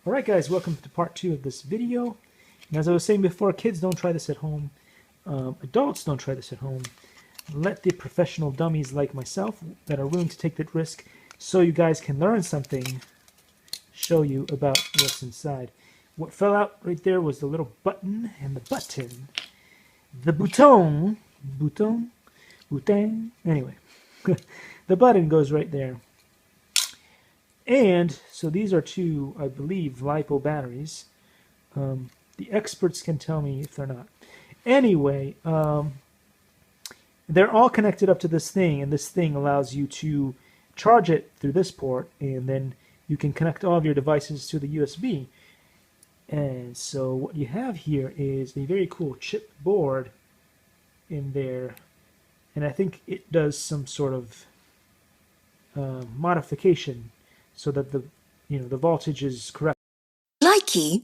Alright guys, welcome to part 2 of this video. And as I was saying before, kids don't try this at home. Adults don't try this at home. Let the professional dummies like myself that are willing to take that risk so you guys can learn something, show you about what's inside. What fell out right there was the little button and the button. The bouton. Anyway, the button goes right there. And so these are two, I believe, LiPo batteries. The experts can tell me if they're not. Anyway, they're all connected up to this thing, and this thing allows you to charge it through this port, and then you can connect all of your devices to the USB. And so what you have here is a very cool chip board in there, and I think it does some sort of modification so that the voltage is correct. Likey